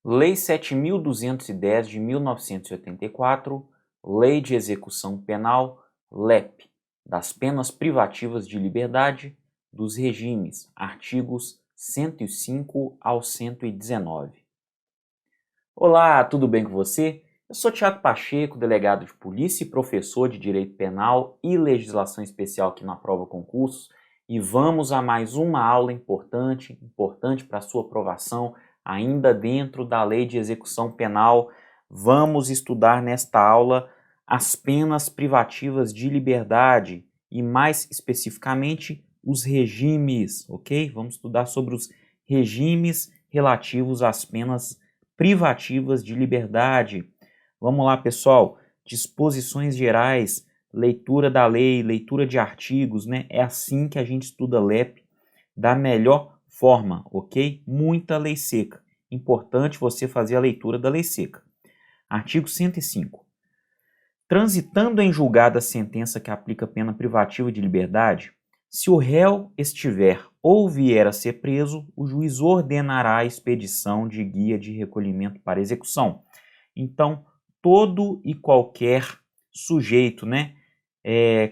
Lei 7.210 de 1984, Lei de Execução Penal, LEP, das penas privativas de liberdade, dos regimes, artigos 105 ao 119. Olá, tudo bem com você? Eu sou Tiago Pacheco, delegado de polícia e professor de Direito Penal e Legislação Especial aqui na Prova Concursos, e vamos a mais uma aula importante para a sua aprovação, ainda dentro da Lei de Execução Penal. Vamos estudar nesta aula as penas privativas de liberdade e, mais especificamente, os regimes, ok? Vamos estudar sobre os regimes relativos às penas privativas de liberdade. Vamos lá, pessoal. Disposições gerais, leitura da lei, leitura de artigos, né? É assim que a gente estuda LEP da melhor forma, ok? Muita lei seca. Importante você fazer a leitura da lei seca. Artigo 105. Transitando em julgada a sentença que aplica pena privativa de liberdade, se o réu estiver ou vier a ser preso, o juiz ordenará a expedição de guia de recolhimento para execução. Então, todo e qualquer sujeito, né,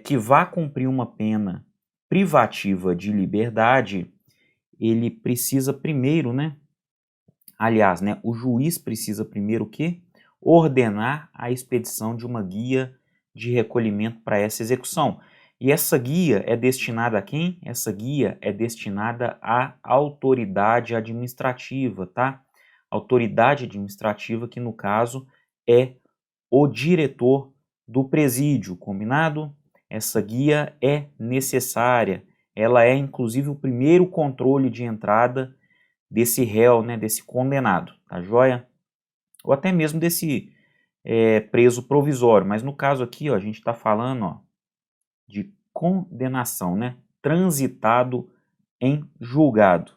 que vá cumprir uma pena privativa de liberdade, ele precisa primeiro, o juiz precisa primeiro o quê? Ordenar a expedição de uma guia de recolhimento para essa execução. E essa guia é destinada a quem? Essa guia é destinada à autoridade administrativa, tá? Autoridade administrativa que, no caso, é o diretor do presídio, combinado? Essa guia é necessária. Ela é, inclusive, o primeiro controle de entrada desse réu, né, desse condenado, tá joia? Ou até mesmo desse preso provisório. Mas no caso aqui, ó, a gente está falando de condenação, né? Transitado em julgado.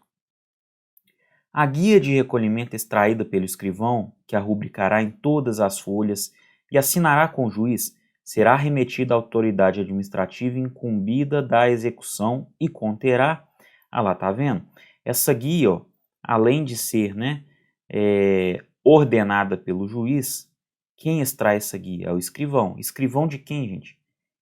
A guia de recolhimento extraída pelo escrivão, que a rubricará em todas as folhas e assinará com o juiz, será remetida à autoridade administrativa incumbida da execução e conterá, lá tá vendo? Essa guia, ó, além de ser, ordenada pelo juiz, quem extrai essa guia? É o escrivão. Escrivão de quem, gente?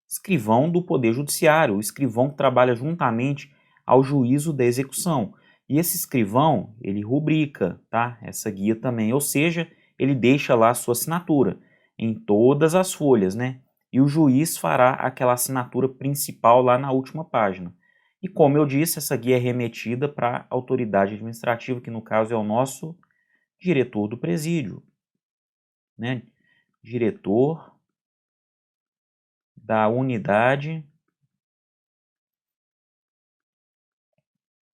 Escrivão do Poder Judiciário, o escrivão que trabalha juntamente ao juízo da execução. E esse escrivão, ele rubrica, tá? Essa guia também, ou seja, ele deixa lá a sua assinatura em todas as folhas, né? E o juiz fará aquela assinatura principal lá na última página. E como eu disse, essa guia é remetida para a autoridade administrativa, que no caso é o nosso diretor do presídio, né? Diretor da unidade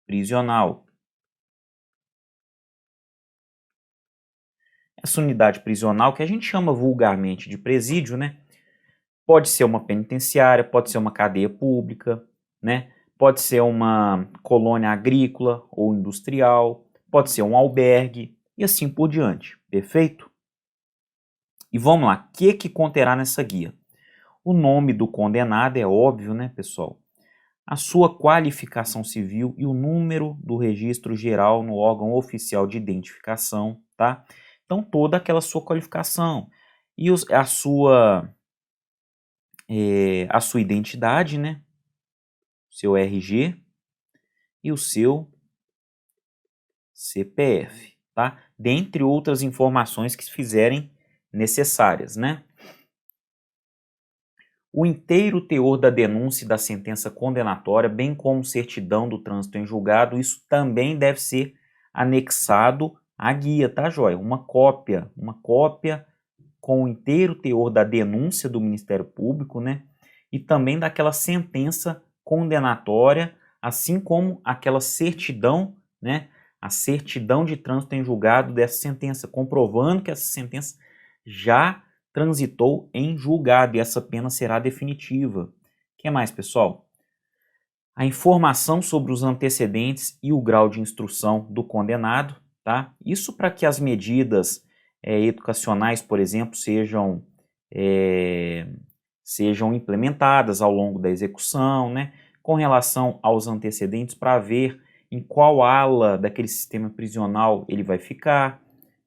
prisional. Essa unidade prisional, que a gente chama vulgarmente de presídio, né? Pode ser uma penitenciária, pode ser uma cadeia pública, né? Pode ser uma colônia agrícola ou industrial, pode ser um albergue e assim por diante, perfeito? E vamos lá, o que conterá nessa guia? O nome do condenado é óbvio, né, pessoal? A sua qualificação civil e o número do registro geral no órgão oficial de identificação, tá? Então, toda aquela sua qualificação e a sua identidade, né? Seu RG e o seu CPF, tá? Dentre outras informações que se fizerem necessárias, né? O inteiro teor da denúncia e da sentença condenatória, bem como certidão do trânsito em julgado, isso também deve ser anexado à guia, tá, joia? Uma cópia com o inteiro teor da denúncia do Ministério Público, né? E também daquela sentença condenatória, assim como aquela certidão, né? A certidão de trânsito em julgado dessa sentença, comprovando que essa sentença já transitou em julgado e essa pena será definitiva. O que mais, pessoal? A informação sobre os antecedentes e o grau de instrução do condenado, tá? Isso para que as medidas educacionais, por exemplo, sejam implementadas ao longo da execução, né? Com relação aos antecedentes, para ver em qual ala daquele sistema prisional ele vai ficar,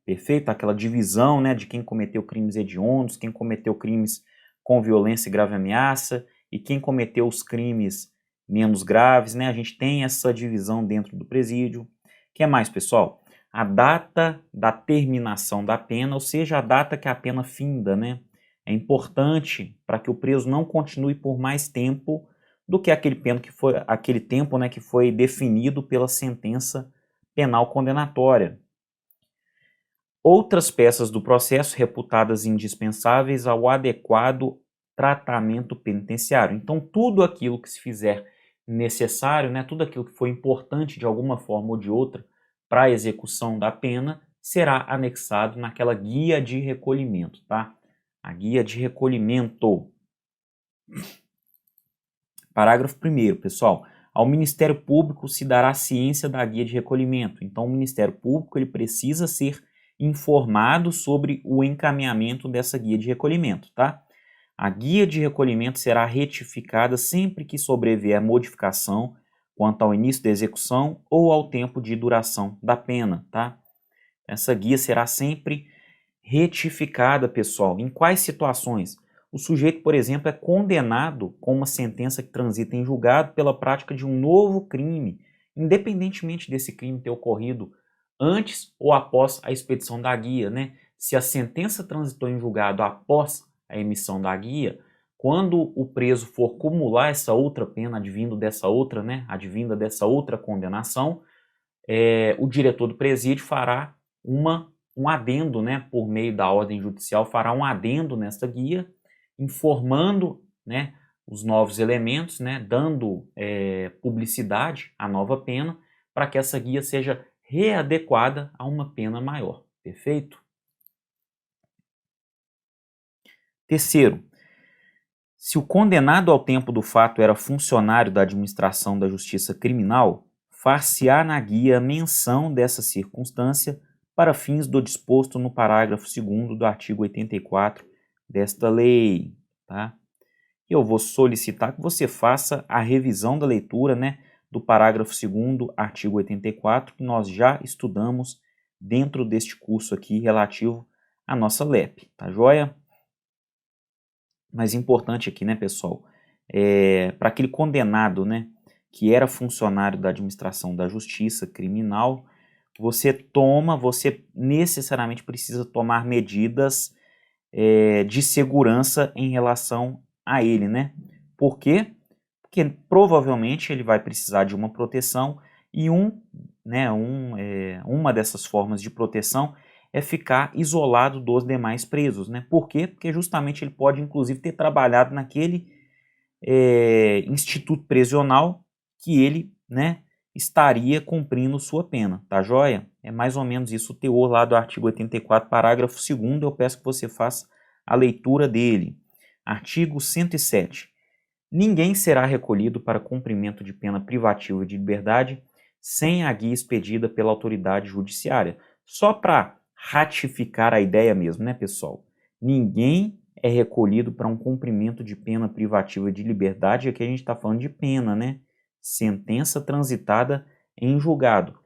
perfeito? Aquela divisão, né, de quem cometeu crimes hediondos, quem cometeu crimes com violência e grave ameaça e quem cometeu os crimes menos graves, né? A gente tem essa divisão dentro do presídio. O que é mais, pessoal? A data da terminação da pena, ou seja, a data que a pena finda, né? É importante para que o preso não continue por mais tempo do que aquele tempo, né, que foi definido pela sentença penal condenatória. Outras peças do processo reputadas indispensáveis ao adequado tratamento penitenciário. Então, tudo aquilo que se fizer necessário, né, tudo aquilo que for importante de alguma forma ou de outra para a execução da pena, será anexado naquela guia de recolhimento, tá? A guia de recolhimento. Parágrafo 1º, pessoal. Ao Ministério Público se dará ciência da guia de recolhimento. Então, o Ministério Público ele precisa ser informado sobre o encaminhamento dessa guia de recolhimento, tá? A guia de recolhimento será retificada sempre que sobrevier modificação quanto ao início da execução ou ao tempo de duração da pena, tá? Essa guia será sempre retificada, pessoal. Em quais situações? O sujeito, por exemplo, é condenado com uma sentença que transita em julgado pela prática de um novo crime, independentemente desse crime ter ocorrido antes ou após a expedição da guia, né? Se a sentença transitou em julgado após a emissão da guia, quando o preso for cumular essa outra pena advinda dessa outra condenação, o diretor do presídio fará um adendo, né, por meio da ordem judicial, fará um adendo nesta guia, informando, né, os novos elementos, né, dando publicidade à nova pena, para que essa guia seja readequada a uma pena maior. Perfeito? Terceiro, se o condenado ao tempo do fato era funcionário da administração da justiça criminal, far-se-á na guia menção dessa circunstância para fins do disposto no parágrafo 2º do artigo 84 desta lei, tá? Eu vou solicitar que você faça a revisão da leitura, né, do parágrafo 2º, artigo 84, que nós já estudamos dentro deste curso aqui relativo à nossa LEP, tá joia? Mas importante aqui, né, pessoal, para aquele condenado, né, que era funcionário da administração da justiça criminal, você necessariamente precisa tomar medidas de segurança em relação a ele, né? Por quê? Porque provavelmente ele vai precisar de uma proteção e uma dessas formas de proteção é ficar isolado dos demais presos, né? Por quê? Porque justamente ele pode, inclusive, ter trabalhado naquele instituto prisional que ele, né, estaria cumprindo sua pena, tá joia? É mais ou menos isso o teor lá do artigo 84, parágrafo 2º, eu peço que você faça a leitura dele. Artigo 107. Ninguém será recolhido para cumprimento de pena privativa de liberdade sem a guia expedida pela autoridade judiciária. Só para ratificar a ideia mesmo, né, pessoal? Ninguém é recolhido para um cumprimento de pena privativa de liberdade, aqui a gente está falando de pena, né? Sentença transitada em julgado,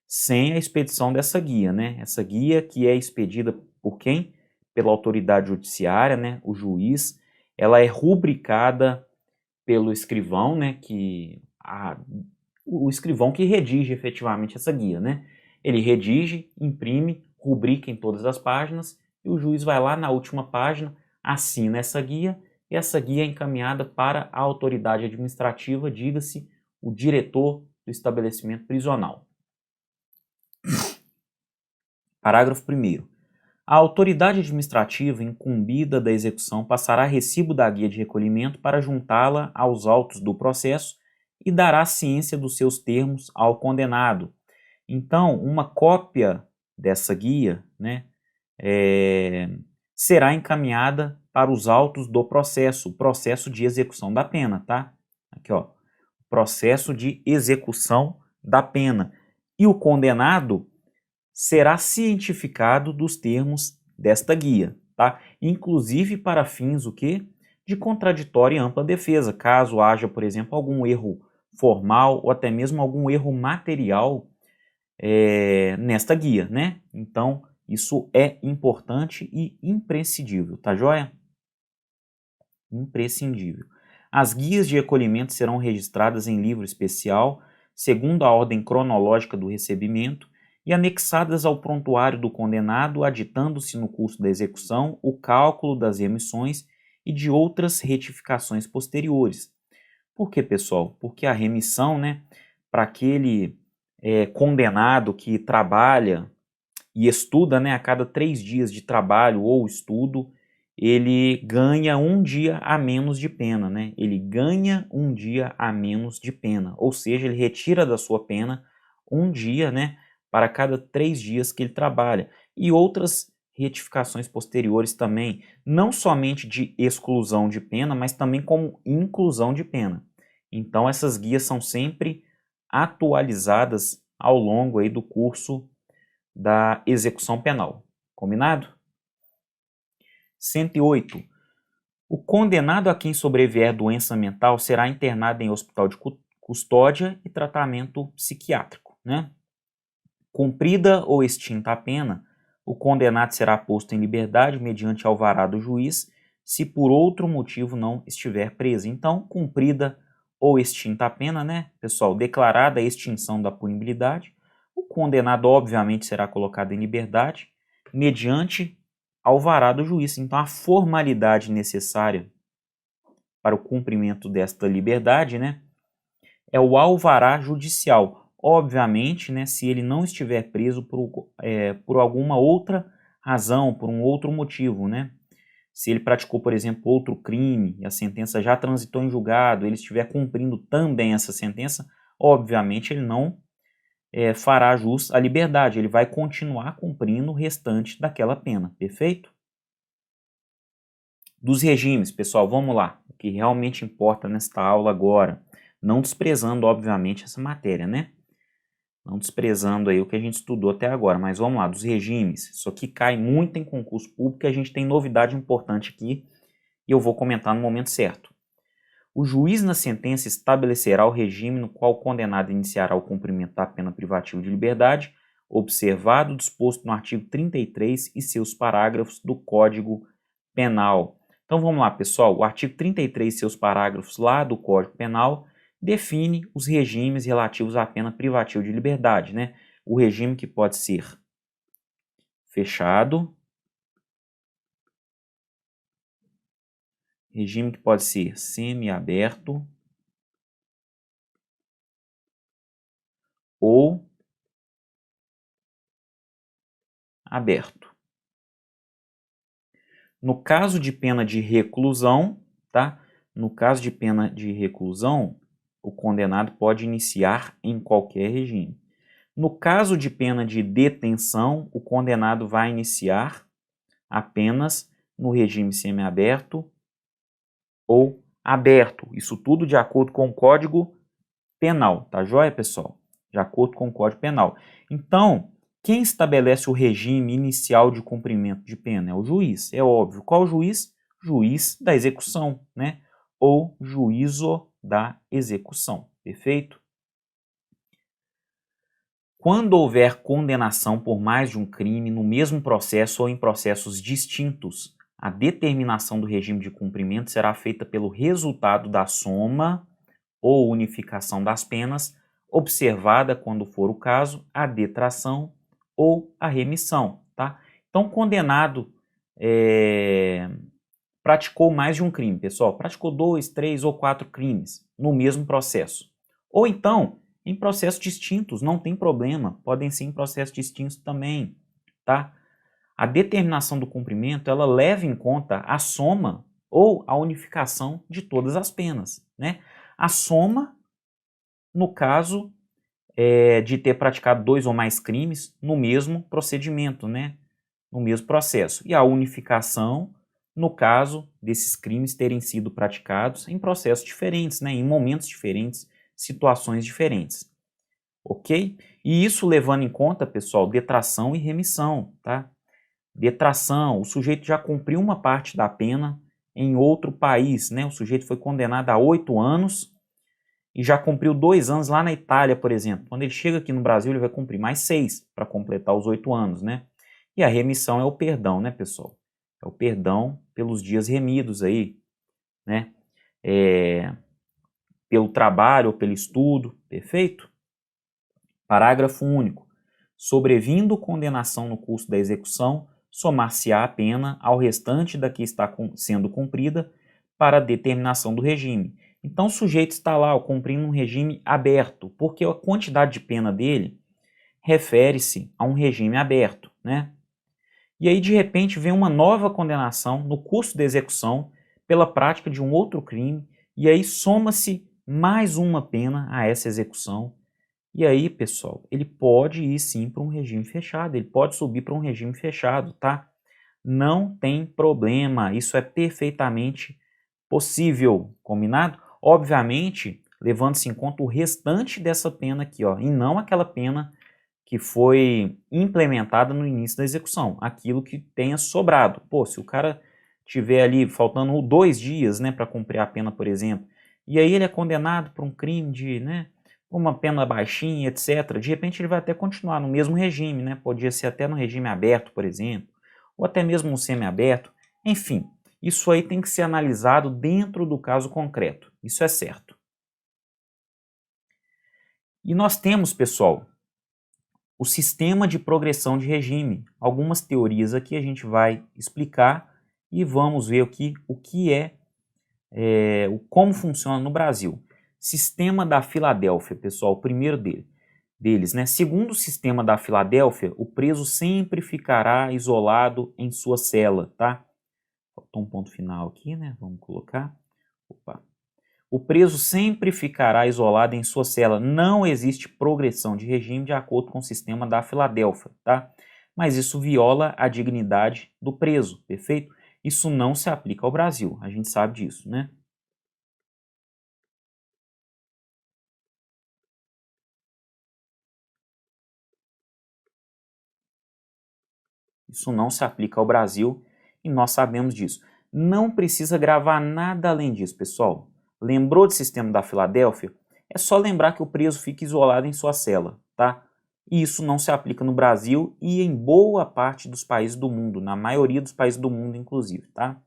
sem a expedição dessa guia, né? Essa guia que é expedida por quem? Pela autoridade judiciária, né? O juiz. Ela é rubricada pelo escrivão, né? O escrivão que redige efetivamente essa guia, né? Ele redige, imprime, rubrica em todas as páginas e o juiz vai lá na última página, assina essa guia e essa guia é encaminhada para a autoridade administrativa, diga-se, o diretor do estabelecimento prisional. Parágrafo 1º. A autoridade administrativa incumbida da execução passará recibo da guia de recolhimento para juntá-la aos autos do processo e dará ciência dos seus termos ao condenado. Então, uma cópia dessa guia, né, será encaminhada para os autos do processo, o processo de execução da pena, tá? Aqui, ó, processo de execução da pena. E o condenado será cientificado dos termos desta guia, tá? Inclusive para fins o quê? De contraditória e ampla defesa, caso haja, por exemplo, algum erro formal ou até mesmo algum erro material nesta guia, né? Então, Isso é importante e imprescindível, tá joia? Imprescindível. As guias de recolhimento serão registradas em livro especial, segundo a ordem cronológica do recebimento, e anexadas ao prontuário do condenado, aditando-se no curso da execução o cálculo das remissões e de outras retificações posteriores. Por que, pessoal? Porque a remissão, né, para aquele condenado que trabalha e estuda, né, a cada 3 dias de trabalho ou estudo, ele ganha um dia a menos de pena, né? Ele ganha um dia a menos de pena, ou seja, ele retira da sua pena um dia, né, para cada 3 dias que ele trabalha. E outras retificações posteriores também, não somente de exclusão de pena, mas também como inclusão de pena. Então essas guias são sempre atualizadas ao longo aí do curso da execução penal. Combinado? 108. O condenado a quem sobrevier doença mental será internado em hospital de custódia e tratamento psiquiátrico, né? Cumprida ou extinta a pena, o condenado será posto em liberdade mediante alvará do juiz, se por outro motivo não estiver preso. Então, cumprida ou extinta a pena, né, pessoal, declarada a extinção da punibilidade, o condenado obviamente será colocado em liberdade mediante alvará do juiz. Então, a formalidade necessária para o cumprimento desta liberdade, né, é o alvará judicial. Obviamente, né, se ele não estiver preso por alguma outra razão, por um outro motivo, né? Se ele praticou, por exemplo, outro crime e a sentença já transitou em julgado, ele estiver cumprindo também essa sentença, obviamente ele não fará jus à liberdade, ele vai continuar cumprindo o restante daquela pena, perfeito? Dos regimes, pessoal, vamos lá, o que realmente importa nesta aula agora, não desprezando, obviamente, essa matéria, né? Não desprezando aí o que a gente estudou até agora, mas vamos lá, dos regimes. Isso aqui cai muito em concurso público e a gente tem novidade importante aqui e eu vou comentar no momento certo. O juiz na sentença estabelecerá o regime no qual o condenado iniciará o cumprimento da pena privativa de liberdade, observado o disposto no artigo 33 e seus parágrafos do Código Penal. Então vamos lá, pessoal, o artigo 33 e seus parágrafos lá do Código Penal define os regimes relativos à pena privativa de liberdade, né? O regime que pode ser fechado, regime que pode ser semiaberto ou aberto. No caso de pena de reclusão, tá? No caso de pena de reclusão, o condenado pode iniciar em qualquer regime. No caso de pena de detenção, o condenado vai iniciar apenas no regime semiaberto ou aberto. Isso tudo de acordo com o Código Penal, tá joia, pessoal? De acordo com o Código Penal. Então, quem estabelece o regime inicial de cumprimento de pena? É o juiz, é óbvio. Qual juiz? Juiz da execução, né? Ou juízo da execução, perfeito? Quando houver condenação por mais de um crime no mesmo processo ou em processos distintos, a determinação do regime de cumprimento será feita pelo resultado da soma ou unificação das penas, observada, quando for o caso, a detração ou a remissão, tá? Então, condenado praticou mais de um crime, pessoal, praticou 2, 3 ou 4 crimes no mesmo processo. Ou então, em processos distintos, não tem problema, podem ser em processos distintos também, tá? A determinação do cumprimento, ela leva em conta a soma ou a unificação de todas as penas, né? A soma, no caso de ter praticado 2 ou mais crimes no mesmo procedimento, né? No mesmo processo. E a unificação, no caso desses crimes terem sido praticados em processos diferentes, né? Em momentos diferentes, situações diferentes. Ok? E isso levando em conta, pessoal, detração e remissão, tá? Detração, o sujeito já cumpriu uma parte da pena em outro país, né? O sujeito foi condenado a 8 anos e já cumpriu 2 anos lá na Itália, por exemplo. Quando ele chega aqui no Brasil, ele vai cumprir mais 6 para completar os 8 anos, né? E a remissão é o perdão, né, pessoal? É o perdão pelos dias remidos aí, né? Pelo trabalho ou pelo estudo, perfeito? Parágrafo único. Sobrevindo condenação no curso da execução, somar-se-á a pena ao restante da que está sendo cumprida para a determinação do regime. Então o sujeito está lá cumprindo um regime aberto, porque a quantidade de pena dele refere-se a um regime aberto, né? E aí de repente vem uma nova condenação no curso da execução pela prática de um outro crime, e aí soma-se mais uma pena a essa execução. E aí, pessoal, ele pode ir sim para um regime fechado, ele pode subir para um regime fechado, tá? Não tem problema, isso é perfeitamente possível, combinado? Obviamente, levando-se em conta o restante dessa pena aqui, ó, e não aquela pena que foi implementada no início da execução, aquilo que tenha sobrado. Pô, se o cara tiver ali faltando 2 dias, né, para cumprir a pena, por exemplo, e aí ele é condenado por um crime de, né, uma pena baixinha, etc., de repente ele vai até continuar no mesmo regime, né, podia ser até no regime aberto, por exemplo, ou até mesmo no semiaberto, enfim, isso aí tem que ser analisado dentro do caso concreto, isso é certo. E nós temos, pessoal, o sistema de progressão de regime. Algumas teorias aqui a gente vai explicar e vamos ver aqui como funciona no Brasil. Sistema da Filadélfia, pessoal, o primeiro deles, né? Segundo o sistema da Filadélfia, o preso sempre ficará isolado em sua cela, tá? Faltou um ponto final aqui, né? Vamos colocar. Opa. O preso sempre ficará isolado em sua cela. Não existe progressão de regime de acordo com o sistema da Filadélfia, tá? Mas isso viola a dignidade do preso, perfeito? Isso não se aplica ao Brasil, a gente sabe disso, né? Isso não se aplica ao Brasil e nós sabemos disso. Não precisa gravar nada além disso, pessoal. Lembrou do sistema da Filadélfia? É só lembrar que o preso fica isolado em sua cela, tá? E isso não se aplica no Brasil e em boa parte dos países do mundo, na maioria dos países do mundo, inclusive, tá?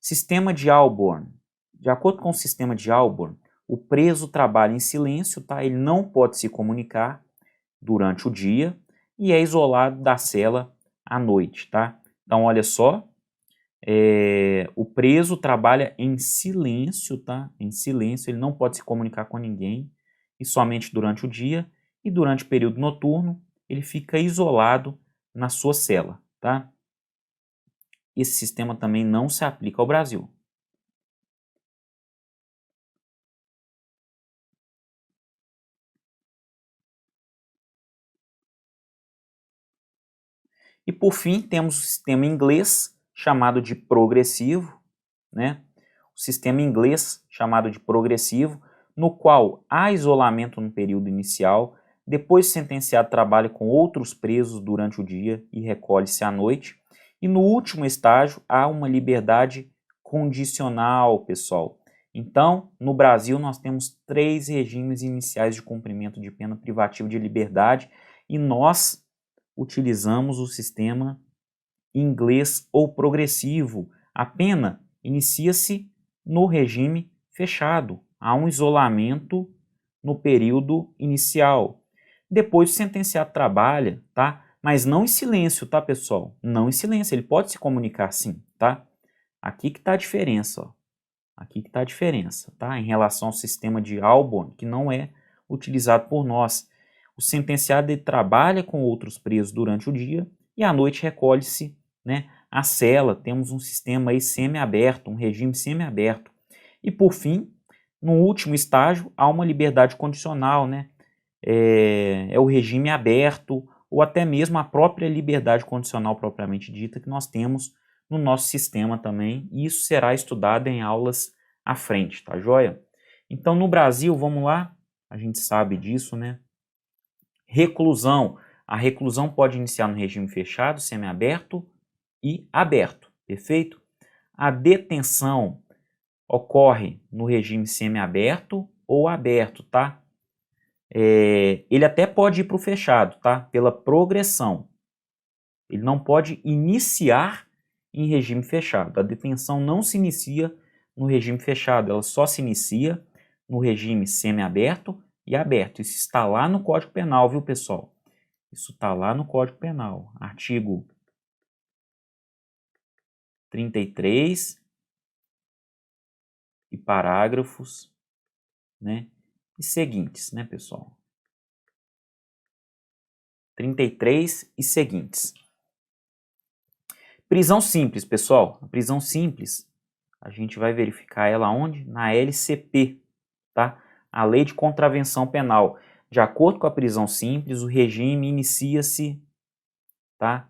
Sistema de Alborn. De acordo com o sistema de Alborn, o preso trabalha em silêncio, tá? Ele não pode se comunicar durante o dia e é isolado da cela à noite, tá? Então, olha só, o preso trabalha em silêncio, tá? Em silêncio, ele não pode se comunicar com ninguém e somente durante o dia, e durante o período noturno ele fica isolado na sua cela, tá? Esse sistema também não se aplica ao Brasil. E por fim, temos o sistema inglês, chamado de progressivo, né? O sistema inglês, chamado de progressivo, no qual há isolamento no período inicial, depois de sentenciado trabalha com outros presos durante o dia e recolhe-se à noite, e no último estágio há uma liberdade condicional, pessoal. Então, no Brasil nós temos 3 regimes iniciais de cumprimento de pena privativa de liberdade e nós utilizamos o sistema inglês ou progressivo. A pena inicia-se no regime fechado. Há um isolamento no período inicial. Depois o sentenciado trabalha, tá? Mas não em silêncio, tá, pessoal? Não em silêncio, ele pode se comunicar sim, tá? Aqui que está a diferença, ó. Aqui que está a diferença, tá? Em relação ao sistema de Alborn, que não é utilizado por nós. O sentenciado ele trabalha com outros presos durante o dia e à noite recolhe-se, né, à cela. Temos um sistema aí semiaberto, um regime semiaberto. E por fim, no último estágio, há uma liberdade condicional, né? É o regime aberto ou até mesmo a própria liberdade condicional propriamente dita que nós temos no nosso sistema também, e isso será estudado em aulas à frente, tá joia? Então no Brasil, vamos lá, a gente sabe disso, né? Reclusão. A reclusão pode iniciar no regime fechado, semiaberto e aberto, perfeito? A detenção ocorre no regime semiaberto ou aberto, tá? Ele até pode ir para o fechado, tá? Pela progressão. Ele não pode iniciar em regime fechado. A detenção não se inicia no regime fechado, ela só se inicia no regime semiaberto e aberto. Isso está lá no Código Penal, viu, pessoal? Isso está lá no Código Penal, artigo 33 e parágrafos, né, e seguintes, né, pessoal? 33 e seguintes. Prisão simples, pessoal. A prisão simples, a gente vai verificar ela onde? Na LCP, tá? A Lei de Contravenção Penal. De acordo com a prisão simples, o regime inicia-se, tá,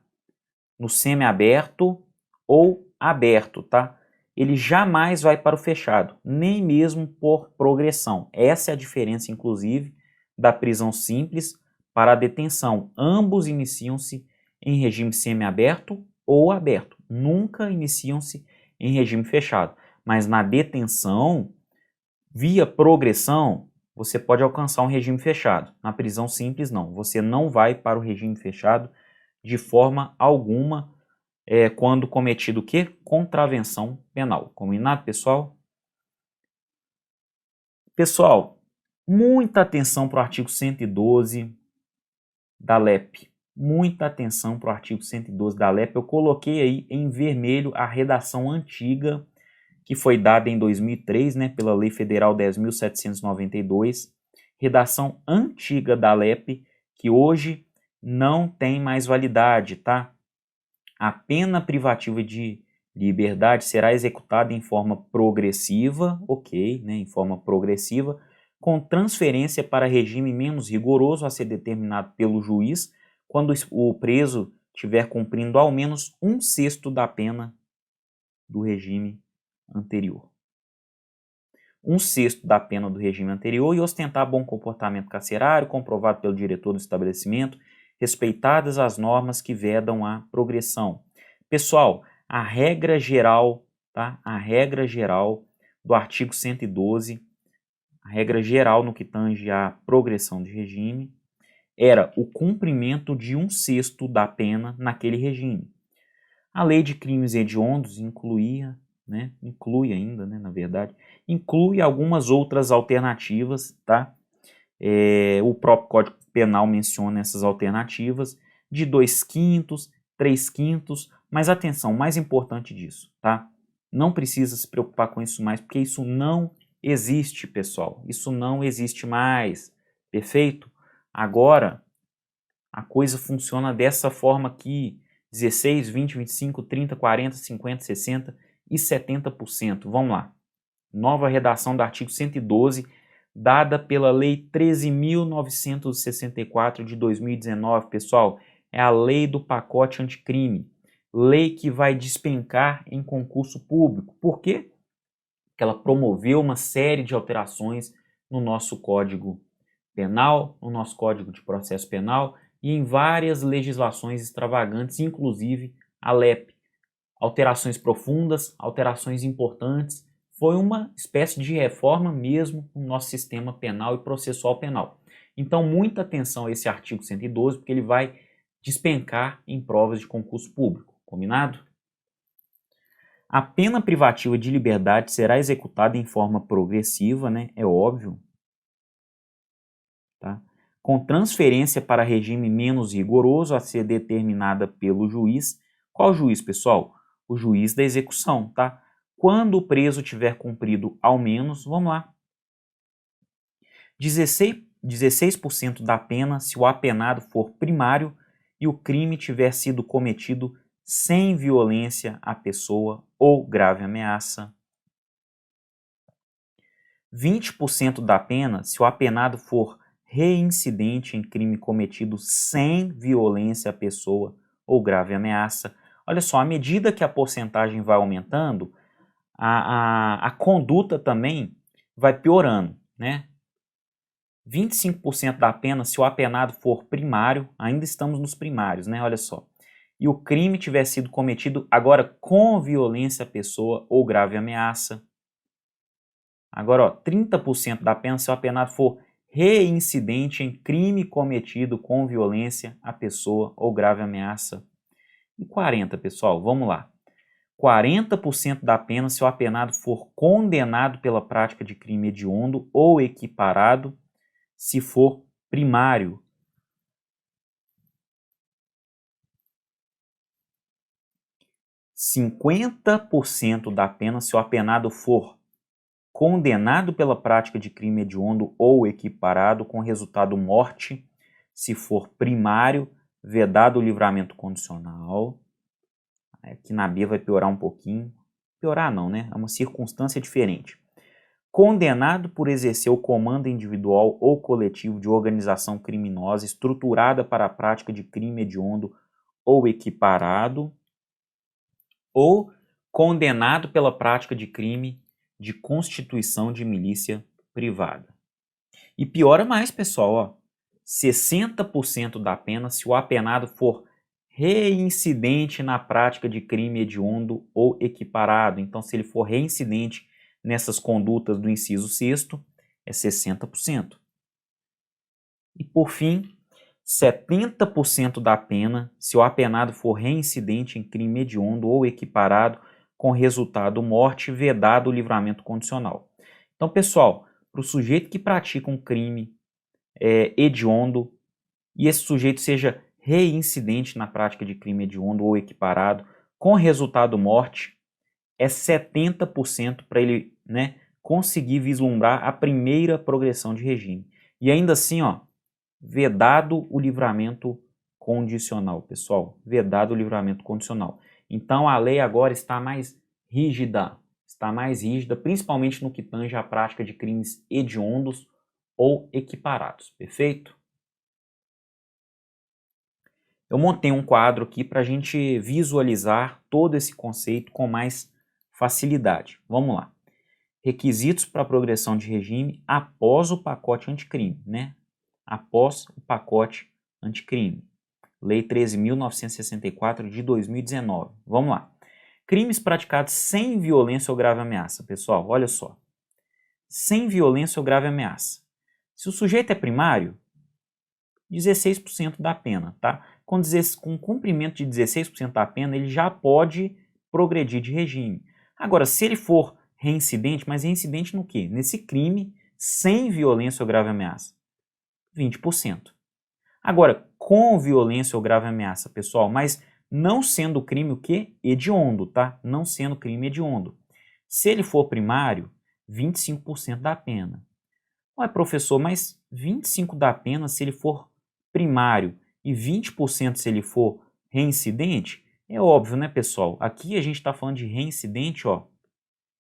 no semiaberto ou aberto, tá? Ele jamais vai para o fechado, nem mesmo por progressão. Essa é a diferença, inclusive, da prisão simples para a detenção. Ambos iniciam-se em regime semiaberto ou aberto. Nunca iniciam-se em regime fechado. Mas na detenção, via progressão, você pode alcançar um regime fechado. Na prisão simples, não. Você não vai para o regime fechado de forma alguma quando cometido o quê? Contravenção penal. Combinado, pessoal? Pessoal, muita atenção para o artigo 112 da LEP. Muita atenção para o artigo 112 da LEP. Eu coloquei aí em vermelho a redação antiga que foi dada em 2003, né, pela Lei Federal 10.792, redação antiga da LEP, que hoje não tem mais validade, tá? A pena privativa de liberdade será executada em forma progressiva, ok, né, em forma progressiva, com transferência para regime menos rigoroso a ser determinado pelo juiz, quando o preso estiver cumprindo ao menos 1/6 da pena do regime anterior. 1/6 da pena do regime anterior e ostentar bom comportamento carcerário, comprovado pelo diretor do estabelecimento, respeitadas as normas que vedam a progressão. Pessoal, a regra geral, tá? A regra geral do artigo 112, a regra geral no que tange à progressão de regime, era o cumprimento de 1/6 da pena naquele regime. A lei de crimes hediondos incluía, né, inclui ainda, né, na verdade, inclui algumas outras alternativas, tá? O próprio Código Penal menciona essas alternativas de 2/5, 3/5, mas atenção, mais importante disso, tá? Não precisa se preocupar com isso mais, porque isso não existe, pessoal. Isso não existe mais, perfeito? Agora, a coisa funciona dessa forma aqui, 16, 20, 25, 30, 40, 50, 60 e 70%. Vamos lá. Nova redação do artigo 112, dada pela Lei 13.964 de 2019, pessoal. É a lei do pacote anticrime. Lei que vai despencar em concurso público. Por quê? Porque ela promoveu uma série de alterações no nosso Código Penal, no nosso Código de Processo Penal e em várias legislações extravagantes, inclusive a LEP. Alterações profundas, alterações importantes. Foi uma espécie de reforma mesmo no nosso sistema penal e processual penal. Então, muita atenção a esse artigo 112, porque ele vai despencar em provas de concurso público. Combinado? A pena privativa de liberdade será executada em forma progressiva, né? É óbvio. Tá? Com transferência para regime menos rigoroso a ser determinada pelo juiz. Qual juiz, pessoal? O juiz da execução, tá? Quando o preso tiver cumprido ao menos, vamos lá, 16% da pena se o apenado for primário e o crime tiver sido cometido sem violência à pessoa ou grave ameaça. 20% da pena se o apenado for reincidente em crime cometido sem violência à pessoa ou grave ameaça. Olha só, à medida que a porcentagem vai aumentando, a conduta também vai piorando, né? 25% da pena se o apenado for primário, ainda estamos nos primários, né? Olha só. E o crime tiver sido cometido agora com violência à pessoa ou grave ameaça. Agora, ó, 30% da pena se o apenado for reincidente em crime cometido com violência à pessoa ou grave ameaça. E 40, pessoal, vamos lá. 40% da pena se o apenado for condenado pela prática de crime hediondo ou equiparado se for primário. 50% da pena se o apenado for condenado pela prática de crime hediondo ou equiparado com resultado morte, se for primário, vedado o livramento condicional. Aqui na B vai piorar um pouquinho. Piorar não, né? É uma circunstância diferente. Condenado por exercer o comando individual ou coletivo de organização criminosa estruturada para a prática de crime hediondo ou equiparado, ou condenado pela prática de crime de constituição de milícia privada. E piora mais, pessoal, ó, 60% da pena se o apenado for reincidente na prática de crime hediondo ou equiparado. Então, se ele for reincidente nessas condutas do inciso 6º, é 60%. E, por fim, 70% da pena se o apenado for reincidente em crime hediondo ou equiparado com resultado morte, vedado o livramento condicional. Então, pessoal, para o sujeito que pratica um crime hediondo e esse sujeito seja reincidente na prática de crime hediondo ou equiparado com resultado morte, é 70% para ele, né, conseguir vislumbrar a primeira progressão de regime. E ainda assim, ó, vedado o livramento condicional, pessoal, vedado o livramento condicional. Então a lei agora está mais rígida, principalmente no que tange à prática de crimes hediondos ou equiparados, perfeito? Eu montei um quadro aqui para a gente visualizar todo esse conceito com mais facilidade. Vamos lá. Requisitos para a progressão de regime após o pacote anticrime, né? Após o pacote anticrime. Lei 13.964 de 2019. Vamos lá. Crimes praticados sem violência ou grave ameaça. Pessoal, olha só. Sem violência ou grave ameaça. Se o sujeito é primário, 16% da pena, tá? Com cumprimento de 16% da pena, ele já pode progredir de regime. Agora, se ele for reincidente, mas reincidente no quê? Nesse crime sem violência ou grave ameaça, 20%. Agora, com violência ou grave ameaça, pessoal, mas não sendo crime o quê? Hediondo, tá? Não sendo crime hediondo. Se ele for primário, 25% da pena. Ué, professor, mas 25% da pena se ele for primário e 20% se ele for reincidente? É óbvio, né, pessoal? Aqui a gente está falando de reincidente, ó,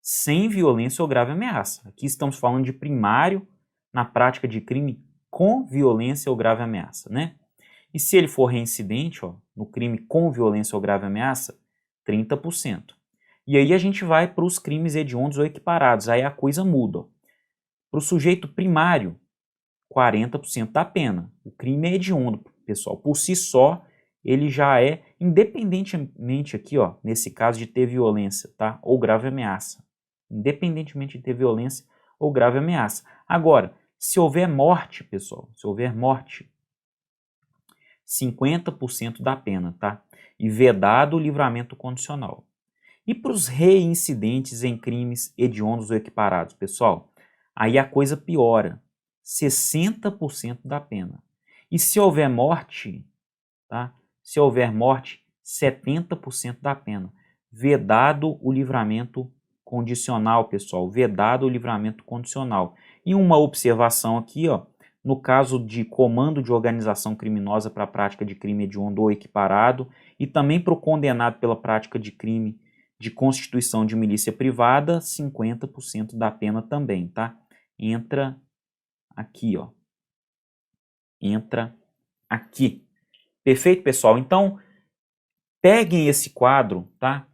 sem violência ou grave ameaça. Aqui estamos falando de primário na prática de crime com violência ou grave ameaça, né? E se ele for reincidente, ó, no crime com violência ou grave ameaça, 30%. E aí a gente vai para os crimes hediondos ou equiparados, aí a coisa muda. Para o sujeito primário, 40% da pena. O crime é hediondo, pessoal. Por si só, ele já é, independentemente aqui, ó, nesse caso de ter violência, tá? Ou grave ameaça. Independentemente de ter violência ou grave ameaça. Agora, se houver morte, pessoal, se houver morte, 50% da pena, tá? E vedado o livramento condicional. E para os reincidentes em crimes hediondos ou equiparados, pessoal, aí a coisa piora. 60% da pena. E se houver morte, tá? Se houver morte, 70% da pena. Vedado o livramento condicional, pessoal. Vedado o livramento condicional. E uma observação aqui, ó, no caso de comando de organização criminosa para a prática de crime hediondo ou equiparado, e também para o condenado pela prática de crime de constituição de milícia privada, 50% da pena também, tá? Entra aqui, ó. Entra aqui. Perfeito, pessoal? Então, peguem esse quadro, tá?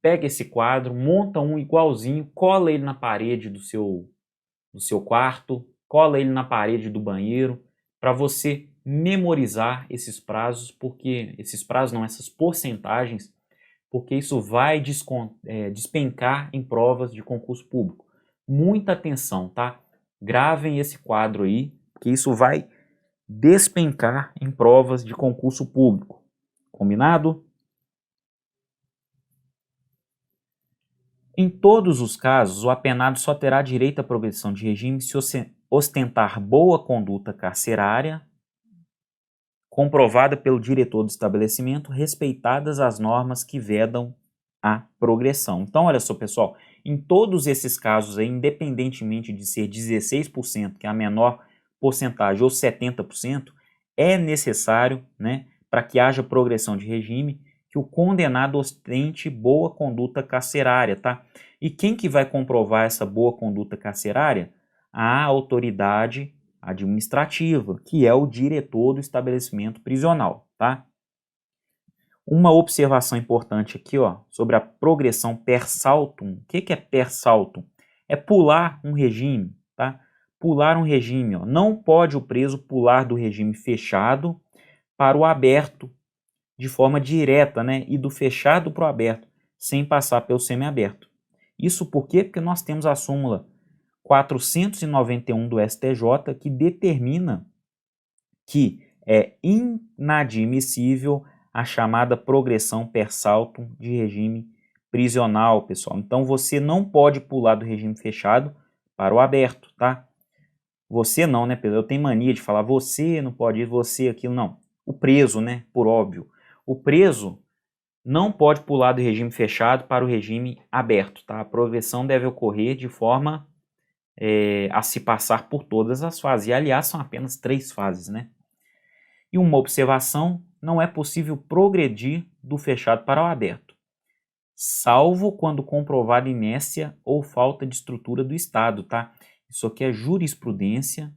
Pega esse quadro, monta um igualzinho, cola ele na parede do seu quarto, cola ele na parede do banheiro, para você memorizar esses prazos, porque essas porcentagens, porque isso vai despencar em provas de concurso público. Muita atenção, tá? Gravem esse quadro aí, que isso vai despencar em provas de concurso público. Combinado? Em todos os casos, o apenado só terá direito à progressão de regime se ostentar boa conduta carcerária, comprovada pelo diretor do estabelecimento, respeitadas as normas que vedam a progressão. Então, olha só, pessoal, em todos esses casos aí, independentemente de ser 16%, que é a menor porcentagem, ou 70%, é necessário, né, para que haja progressão de regime, que o condenado ostente boa conduta carcerária, tá? E quem que vai comprovar essa boa conduta carcerária? A autoridade administrativa, que é o diretor do estabelecimento prisional, tá? Uma observação importante aqui, ó, sobre a progressão per saltum. O que é per saltum? É pular um regime, tá? Pular um regime, ó. Não pode o preso pular do regime fechado para o aberto de forma direta, né? E do fechado para o aberto, sem passar pelo semiaberto. Isso por quê? Porque nós temos a súmula 491 do STJ que determina que é inadmissível a chamada progressão per saltum de regime prisional, pessoal. Então você não pode pular do regime fechado para o aberto, tá? Você não, né, Pedro? Eu tenho mania de falar você não pode ir, você aquilo, não. O preso, né, por óbvio. O preso não pode pular do regime fechado para o regime aberto, tá? A progressão deve ocorrer de forma a se passar por todas as fases. E, aliás, são apenas 3 fases, né? E uma observação, não é possível progredir do fechado para o aberto, salvo quando comprovada inércia ou falta de estrutura do Estado, tá? Isso aqui é jurisprudência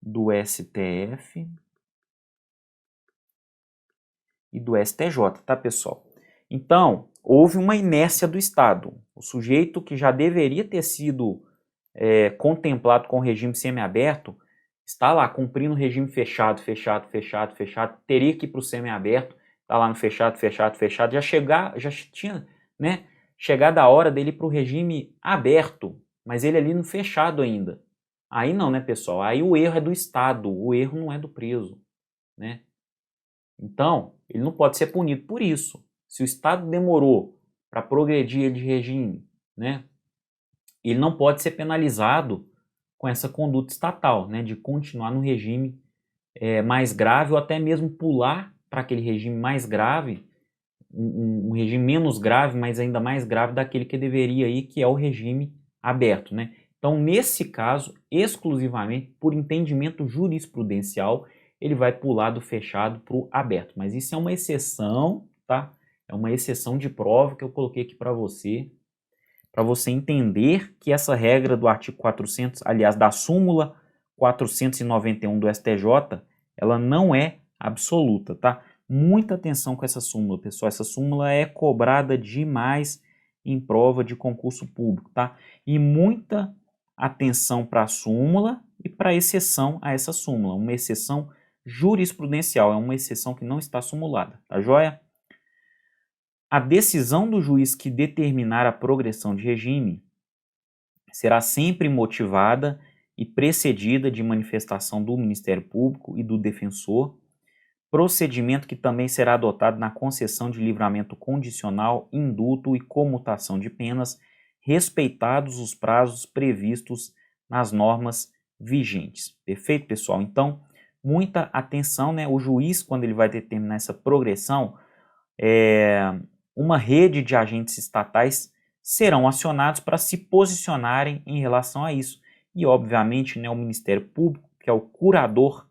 do STF e do STJ, tá, pessoal? Então, houve uma inércia do Estado. O sujeito que já deveria ter sido contemplado com o regime semiaberto está lá cumprindo o regime fechado, teria que ir para o semiaberto, está lá no fechado, já tinha, né, chegado a hora dele ir para o regime aberto, mas ele ali no fechado ainda. Aí não, né, pessoal? Aí o erro é do Estado, o erro não é do preso, né? Então, ele não pode ser punido por isso. Se o Estado demorou para progredir de regime, né, ele não pode ser penalizado com essa conduta estatal, né, de continuar no regime mais grave ou até mesmo pular para aquele regime mais grave, um regime menos grave, mas ainda mais grave daquele que deveria ir, que é o regime aberto, né? Então, nesse caso, exclusivamente por entendimento jurisprudencial, ele vai pular do fechado para o aberto. Mas isso é uma exceção, tá? É uma exceção de prova que eu coloquei aqui para você entender que essa regra do artigo 400, aliás, da súmula 491 do STJ, ela não é absoluta, tá? Muita atenção com essa súmula, pessoal. Essa súmula é cobrada demais em prova de concurso público, tá? E muita atenção para a súmula e para a exceção a essa súmula. Uma exceção jurisprudencial, é uma exceção que não está sumulada, tá joia? A decisão do juiz que determinar a progressão de regime será sempre motivada e precedida de manifestação do Ministério Público e do defensor, procedimento que também será adotado na concessão de livramento condicional, indulto e comutação de penas, respeitados os prazos previstos nas normas vigentes. Perfeito, pessoal? Então, muita atenção, né? O juiz, quando ele vai determinar essa progressão, uma rede de agentes estatais serão acionados para se posicionarem em relação a isso. E, obviamente, né, o Ministério Público, que é o curador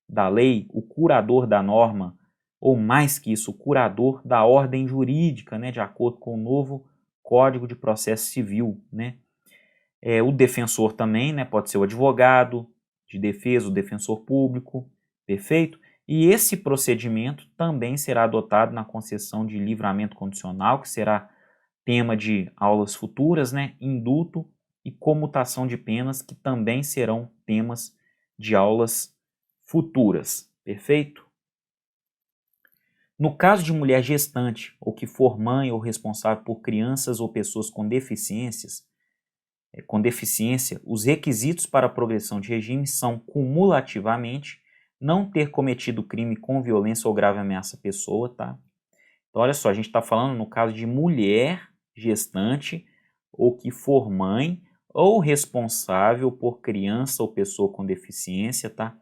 da lei, o curador da norma, ou mais que isso, o curador da ordem jurídica, né, de acordo com o novo Código de Processo Civil, né? O defensor também, né, pode ser o advogado de defesa, o defensor público, perfeito? E esse procedimento também será adotado na concessão de livramento condicional, que será tema de aulas futuras, né? Indulto e comutação de penas, que também serão temas de aulas futuras, perfeito? No caso de mulher gestante, ou que for mãe ou responsável por crianças ou pessoas com deficiências, com deficiência, os requisitos para a progressão de regime são cumulativamente não ter cometido crime com violência ou grave ameaça à pessoa, tá? Então, olha só, a gente está falando no caso de mulher gestante ou que for mãe ou responsável por criança ou pessoa com deficiência, tá?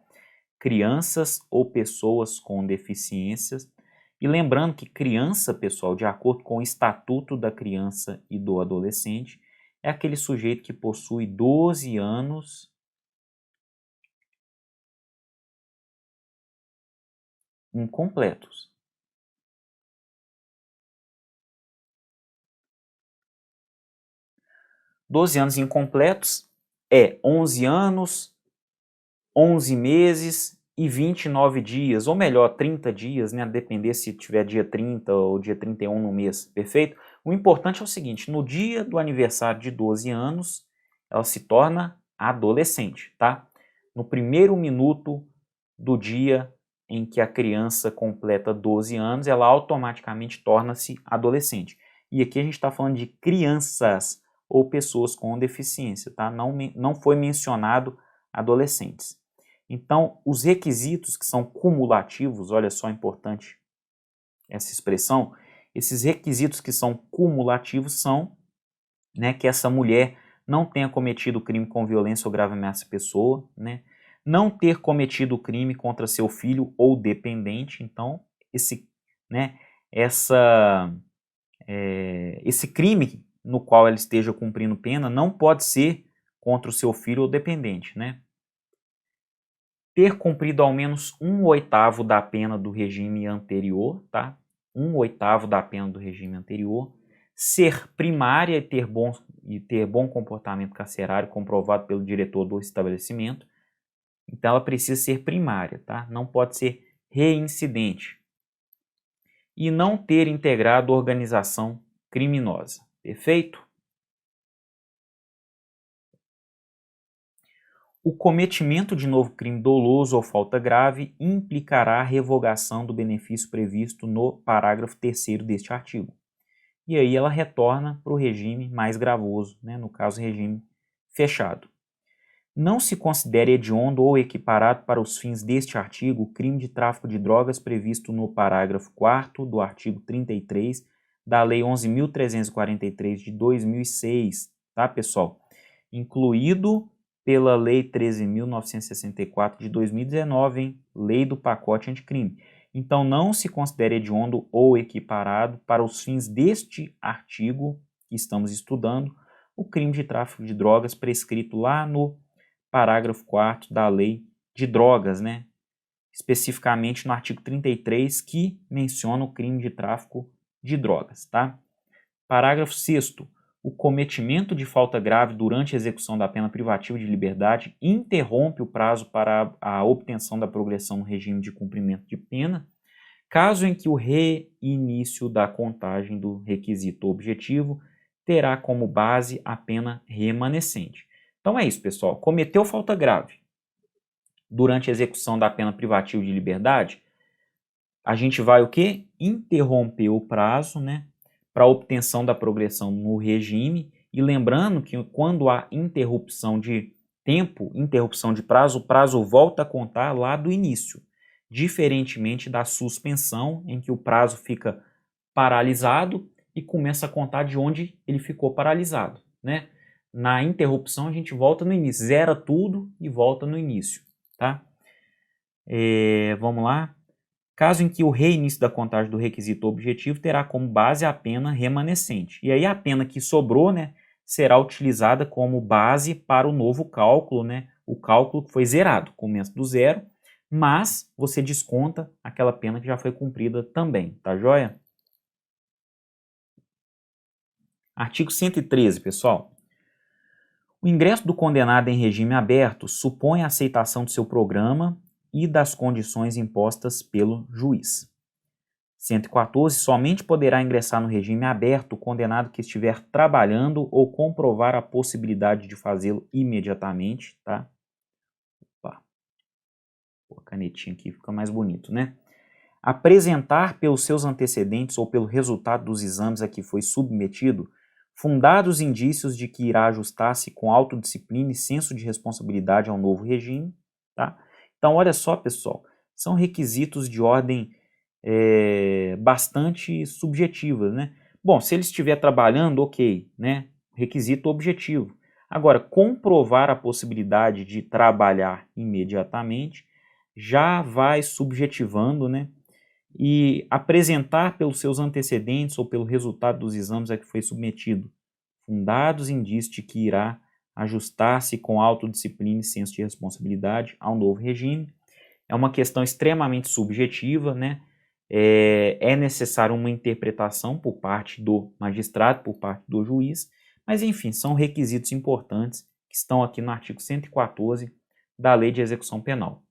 Crianças ou pessoas com deficiências. E lembrando que criança, pessoal, de acordo com o Estatuto da Criança e do Adolescente, é aquele sujeito que possui 12 anos incompletos. 12 anos incompletos é 11 anos, 11 meses e 29 dias, ou melhor, 30 dias, né? A depender se tiver dia 30 ou dia 31 no mês, perfeito? O importante é o seguinte, no dia do aniversário de 12 anos, ela se torna adolescente, tá? No primeiro minuto do dia em que a criança completa 12 anos, ela automaticamente torna-se adolescente. E aqui a gente está falando de crianças ou pessoas com deficiência, tá? Não foi mencionado adolescentes. Então, os requisitos que são cumulativos, olha só, importante essa expressão, esses requisitos que são cumulativos são, né, que essa mulher não tenha cometido crime com violência ou grave ameaça à pessoa, né, não ter cometido crime contra seu filho ou dependente, então, esse crime no qual ela esteja cumprindo pena não pode ser contra o seu filho ou dependente, né? Ter cumprido ao menos 1/8 da pena do regime anterior, tá? 1/8 da pena do regime anterior. Ser primária e ter bom comportamento carcerário comprovado pelo diretor do estabelecimento. Então ela precisa ser primária, tá? Não pode ser reincidente. E não ter integrado organização criminosa. Perfeito? O cometimento de novo crime doloso ou falta grave implicará a revogação do benefício previsto no parágrafo 3º deste artigo. E aí ela retorna para o regime mais gravoso, né? No caso, regime fechado. Não se considere hediondo ou equiparado para os fins deste artigo o crime de tráfico de drogas previsto no parágrafo 4º do artigo 33 da Lei 11.343 de 2006, tá, pessoal? Incluído pela Lei 13.964 de 2019, hein? Lei do pacote anticrime. Então, não se considere hediondo ou equiparado para os fins deste artigo que estamos estudando o crime de tráfico de drogas prescrito lá no parágrafo 4º da Lei de Drogas, né? Especificamente no artigo 33, que menciona o crime de tráfico de drogas, tá? Parágrafo 6º. O cometimento de falta grave durante a execução da pena privativa de liberdade interrompe o prazo para a obtenção da progressão no regime de cumprimento de pena, caso em que o reinício da contagem do requisito objetivo terá como base a pena remanescente. Então é isso, pessoal. Cometeu falta grave durante a execução da pena privativa de liberdade, a gente vai o quê? Interromper o prazo, né, para obtenção da progressão no regime, e lembrando que quando há interrupção de tempo, interrupção de prazo, o prazo volta a contar lá do início, diferentemente da suspensão, em que o prazo fica paralisado e começa a contar de onde ele ficou paralisado, né? Na interrupção a gente volta no início, zera tudo e volta no início, tá? Vamos lá. Caso em que o reinício da contagem do requisito objetivo terá como base a pena remanescente. E aí a pena que sobrou, né, será utilizada como base para o novo cálculo, né? O cálculo que foi zerado, começa do zero, mas você desconta aquela pena que já foi cumprida também, tá joia? Artigo 113, pessoal. O ingresso do condenado em regime aberto supõe a aceitação do seu programa e das condições impostas pelo juiz. 114. Somente poderá ingressar no regime aberto o condenado que estiver trabalhando ou comprovar a possibilidade de fazê-lo imediatamente, tá? Opa. Pô, a canetinha aqui fica mais bonito, né? Apresentar pelos seus antecedentes ou pelo resultado dos exames a que foi submetido fundados indícios de que irá ajustar-se com autodisciplina e senso de responsabilidade ao novo regime, tá? Então, olha só, pessoal, são requisitos de ordem bastante subjetivas, né? Bom, se ele estiver trabalhando, ok, né? Requisito objetivo. Agora, comprovar a possibilidade de trabalhar imediatamente já vai subjetivando, né? E apresentar pelos seus antecedentes ou pelo resultado dos exames a que foi submetido fundados indícios de que irá ajustar-se com autodisciplina e senso de responsabilidade ao novo regime. É uma questão extremamente subjetiva, né? É necessário uma interpretação por parte do magistrado, por parte do juiz, mas enfim, são requisitos importantes que estão aqui no artigo 114 da Lei de Execução Penal.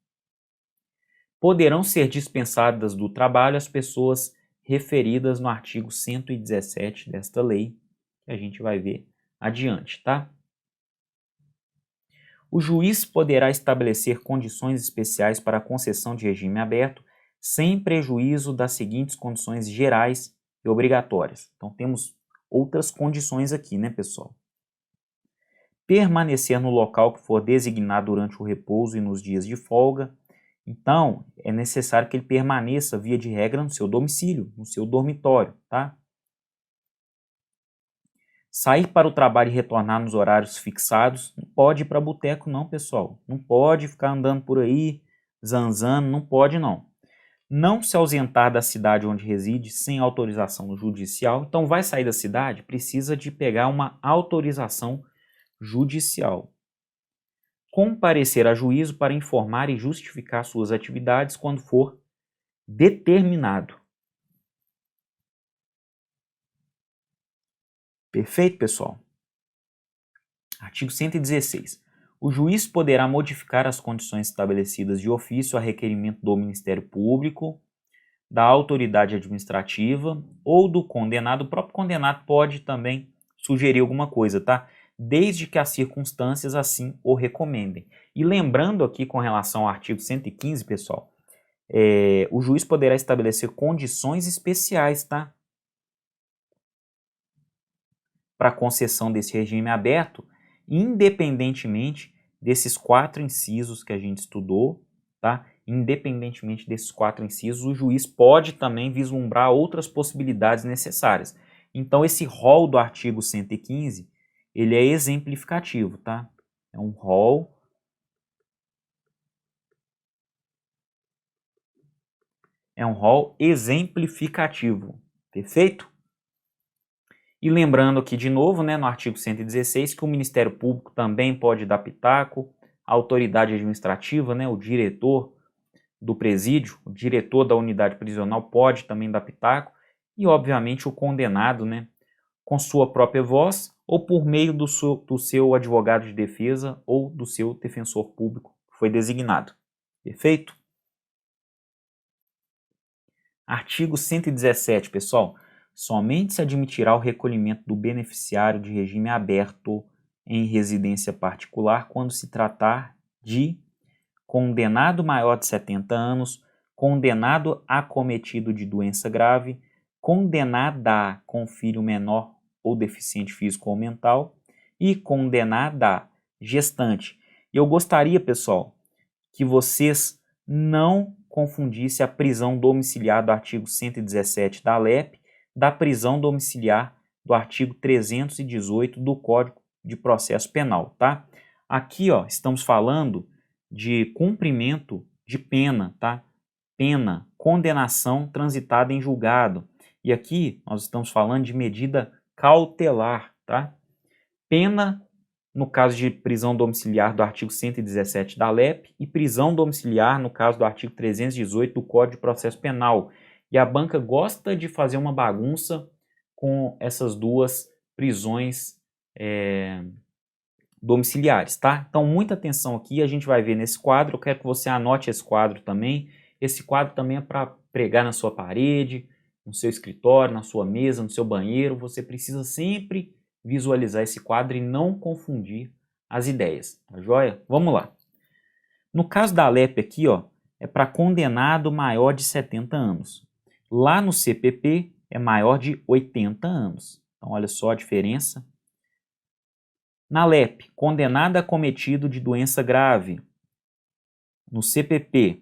Poderão ser dispensadas do trabalho as pessoas referidas no artigo 117 desta lei, que a gente vai ver adiante, tá? O juiz poderá estabelecer condições especiais para a concessão de regime aberto, sem prejuízo das seguintes condições gerais e obrigatórias. Então, temos outras condições aqui, né, pessoal? Permanecer no local que for designado durante o repouso e nos dias de folga. Então, é necessário que ele permaneça, via de regra, no seu domicílio, no seu dormitório, tá? Sair para o trabalho e retornar nos horários fixados. Não pode ir para boteco não, pessoal. Não pode ficar andando por aí, zanzando, não pode não. Não se ausentar da cidade onde reside sem autorização judicial. Então, vai sair da cidade, precisa de pegar uma autorização judicial. Comparecer a juízo para informar e justificar suas atividades quando for determinado. Perfeito, pessoal? Artigo 116. O juiz poderá modificar as condições estabelecidas de ofício a requerimento do Ministério Público, da autoridade administrativa ou do condenado. O próprio condenado pode também sugerir alguma coisa, tá? Desde que as circunstâncias assim o recomendem. E lembrando aqui com relação ao artigo 115, pessoal, o juiz poderá estabelecer condições especiais, tá? Para a concessão desse regime aberto, independentemente desses 4 incisos que a gente estudou, tá? Independentemente desses 4 incisos, o juiz pode também vislumbrar outras possibilidades necessárias. Então, esse rol do artigo 115, ele é exemplificativo, tá? É um rol exemplificativo, perfeito? E lembrando aqui de novo, né, no artigo 116, que o Ministério Público também pode dar pitaco, a autoridade administrativa, né, o diretor do presídio, o diretor da unidade prisional pode também dar pitaco, e obviamente o condenado, né, com sua própria voz ou por meio do seu advogado de defesa ou do seu defensor público que foi designado. Perfeito? Artigo 117, pessoal. Somente se admitirá o recolhimento do beneficiário de regime aberto em residência particular quando se tratar de condenado maior de 70 anos, condenado acometido de doença grave, condenada com filho menor ou deficiente físico ou mental e condenada gestante. E eu gostaria, pessoal, que vocês não confundissem a prisão domiciliar do artigo 117 da LEP da prisão domiciliar do artigo 318 do Código de Processo Penal, tá? Aqui, ó, estamos falando de cumprimento de pena, tá? Pena, condenação transitada em julgado. E aqui nós estamos falando de medida cautelar, tá? Pena no caso de prisão domiciliar do artigo 117 da LEP e prisão domiciliar no caso do artigo 318 do Código de Processo Penal. E a banca gosta de fazer uma bagunça com essas duas prisões domiciliares, tá? Então, muita atenção aqui, a gente vai ver nesse quadro, eu quero que você anote esse quadro também. Esse quadro também é para pregar na sua parede, no seu escritório, na sua mesa, no seu banheiro. Você precisa sempre visualizar esse quadro e não confundir as ideias, tá joia? Vamos lá. No caso da LEP aqui, ó, é para condenado maior de 70 anos. Lá no CPP é maior de 80 anos, Então, olha só a diferença. Na LEP, condenado acometido de doença grave. No CPP,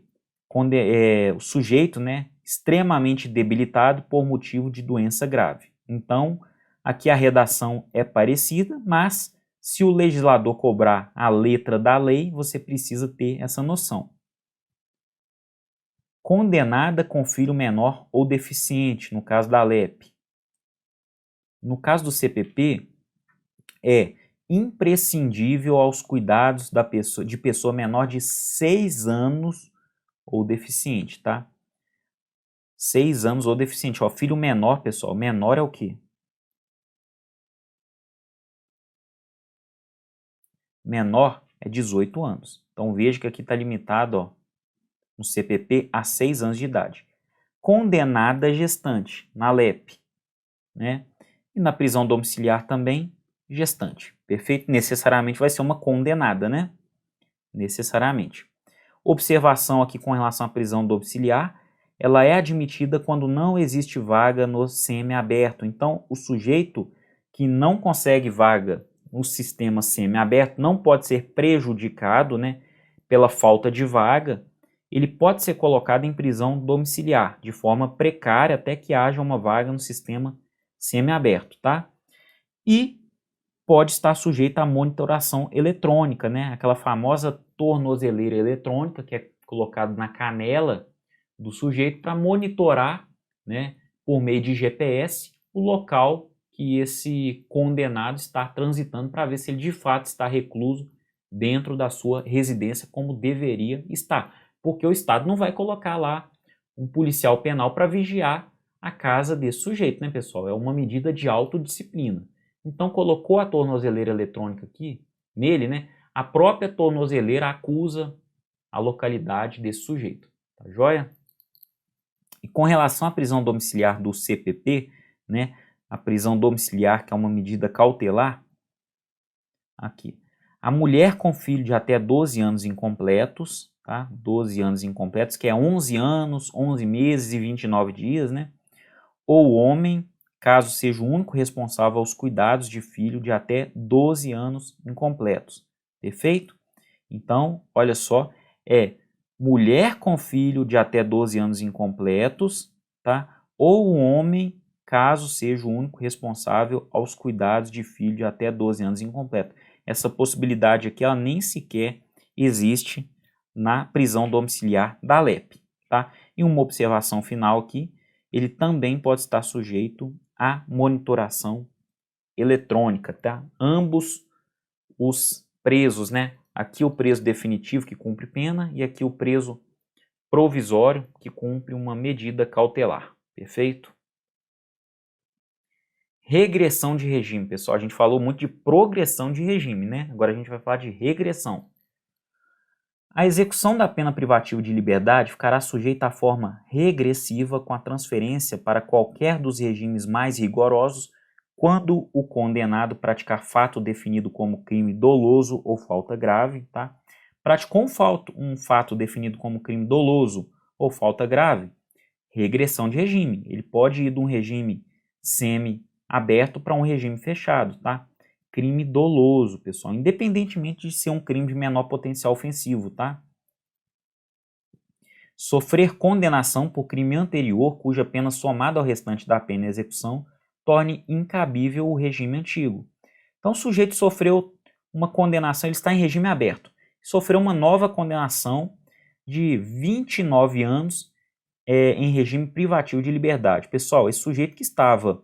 o sujeito, né, extremamente debilitado por motivo de doença grave. Então, aqui a redação é parecida, mas se o legislador cobrar a letra da lei, você precisa ter essa noção. Condenada com filho menor ou deficiente, no caso da LEP. No caso do CPP, é imprescindível aos cuidados de pessoa menor de 6 anos ou deficiente, tá? 6 anos ou deficiente. Ó, filho menor, pessoal, menor é o quê? Menor é 18 anos. Então veja que aqui está limitado, ó, no CPP a 6 anos de idade. Condenada gestante, na LEP, né? E na prisão domiciliar também, gestante. Perfeito? Necessariamente vai ser uma condenada, né? Necessariamente. Observação aqui com relação à prisão domiciliar, ela é admitida quando não existe vaga no semiaberto. Então, o sujeito que não consegue vaga no sistema semiaberto não pode ser prejudicado, né, pela falta de vaga. Ele pode ser colocado em prisão domiciliar, de forma precária, até que haja uma vaga no sistema semiaberto, tá? E pode estar sujeito à monitoração eletrônica, né? Aquela famosa tornozeleira eletrônica que é colocada na canela do sujeito para monitorar, né, por meio de GPS, o local que esse condenado está transitando para ver se ele de fato está recluso dentro da sua residência como deveria estar. Porque o Estado não vai colocar lá um policial penal para vigiar a casa desse sujeito, né, pessoal? É uma medida de autodisciplina. Então, colocou a tornozeleira eletrônica aqui, nele, né? A própria tornozeleira acusa a localidade desse sujeito. Tá joia? E com relação à prisão domiciliar do CPP, né? A prisão domiciliar, que é uma medida cautelar, aqui. A mulher com filho de até 12 anos incompletos, tá? 12 anos incompletos, que é 11 anos, 11 meses e 29 dias, né? Ou homem, caso seja o único responsável aos cuidados de filho de até 12 anos incompletos. Perfeito? Então, olha só, é mulher com filho de até 12 anos incompletos, tá? Ou homem, caso seja o único responsável aos cuidados de filho de até 12 anos incompletos. Essa possibilidade aqui, ela nem sequer existe na prisão domiciliar da LEP, tá? E uma observação final aqui, ele também pode estar sujeito à monitoração eletrônica, tá? Ambos os presos, né? Aqui o preso definitivo que cumpre pena e aqui o preso provisório que cumpre uma medida cautelar. Perfeito? Regressão de regime, pessoal. A gente falou muito de progressão de regime, né? Agora a gente vai falar de regressão. A execução da pena privativa de liberdade ficará sujeita à forma regressiva com a transferência para qualquer dos regimes mais rigorosos quando o condenado praticar fato definido como crime doloso ou falta grave, tá? Praticou um fato definido como crime doloso ou falta grave, regressão de regime. Ele pode ir de um regime semi-aberto para um regime fechado, tá? Crime doloso, pessoal, independentemente de ser um crime de menor potencial ofensivo, tá? Sofrer condenação por crime anterior cuja pena somada ao restante da pena em execução torne incabível o regime antigo. Então, o sujeito sofreu uma condenação, ele está em regime aberto, sofreu uma nova condenação de 29 anos em regime privativo de liberdade. Pessoal, esse sujeito que estava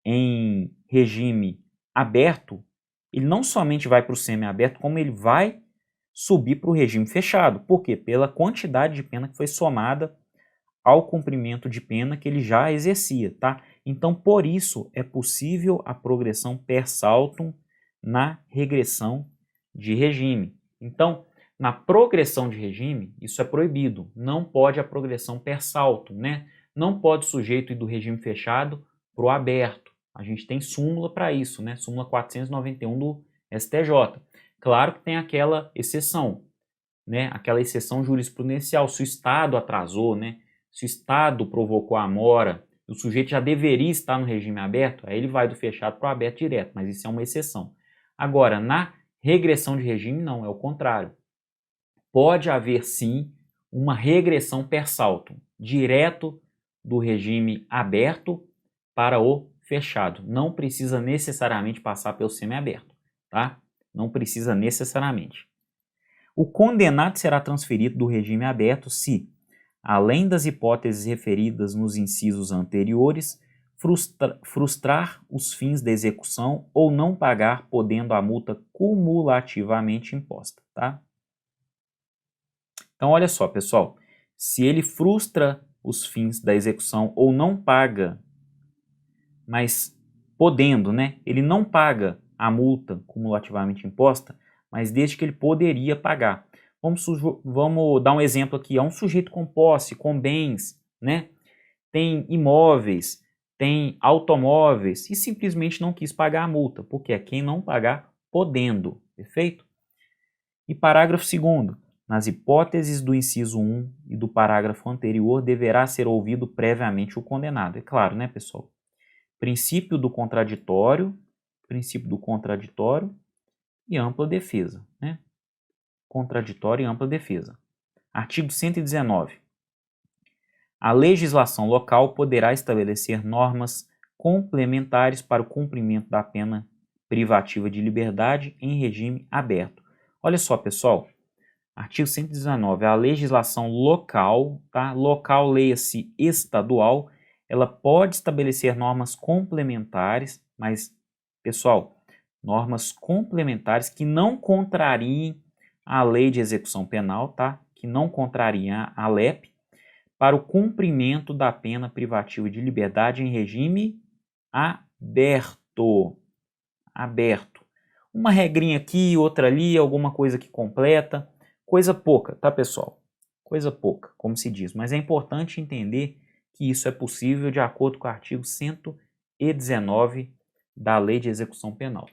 em regime aberto, ele não somente vai para o semiaberto, como ele vai subir para o regime fechado. Por quê? Pela quantidade de pena que foi somada ao cumprimento de pena que ele já exercia, tá? Então, por isso, é possível a progressão per saltum na regressão de regime. Então, na progressão de regime, isso é proibido. Não pode a progressão per saltum, né? Não pode o sujeito ir do regime fechado para o aberto. A gente tem súmula para isso, né? Súmula 491 do STJ. Claro que tem aquela exceção, né? Aquela exceção jurisprudencial. Se o Estado atrasou, né? Se o Estado provocou a mora o sujeito já deveria estar no regime aberto, aí ele vai do fechado para o aberto direto, mas isso é uma exceção. Agora, na regressão de regime, não, é o contrário. Pode haver, sim, uma regressão per saltum, direto do regime aberto para o fechado. Não precisa necessariamente passar pelo semiaberto, tá? Não precisa necessariamente. O condenado será transferido do regime aberto se, além das hipóteses referidas nos incisos anteriores, frustrar os fins da execução ou não pagar, podendo a multa cumulativamente imposta, tá? Então, olha só, pessoal, se ele frustra os fins da execução ou não paga, mas podendo, né? Ele não paga a multa cumulativamente imposta, mas desde que ele poderia pagar. Vamos dar um exemplo aqui. É um sujeito com posse, com bens, né? Tem imóveis, tem automóveis e simplesmente não quis pagar a multa, porque é quem não pagar podendo, perfeito? E parágrafo 2º. Nas hipóteses do inciso 1 e do parágrafo anterior, deverá ser ouvido previamente o condenado. É claro, né, pessoal? Princípio do contraditório e ampla defesa, né? Contraditório e ampla defesa. Artigo 119. A legislação local poderá estabelecer normas complementares para o cumprimento da pena privativa de liberdade em regime aberto. Olha só, pessoal. Artigo 119. A legislação local, tá? Local, leia-se estadual, ela pode estabelecer normas complementares, mas, pessoal, normas complementares que não contrariem a lei de execução penal, tá? Que não contrariem a LEP, para o cumprimento da pena privativa de liberdade em regime aberto. Aberto. Uma regrinha aqui, outra ali, alguma coisa que completa. Coisa pouca, tá, pessoal? Coisa pouca, como se diz. Mas é importante entender que isso é possível de acordo com o artigo 119 da Lei de Execução Penal.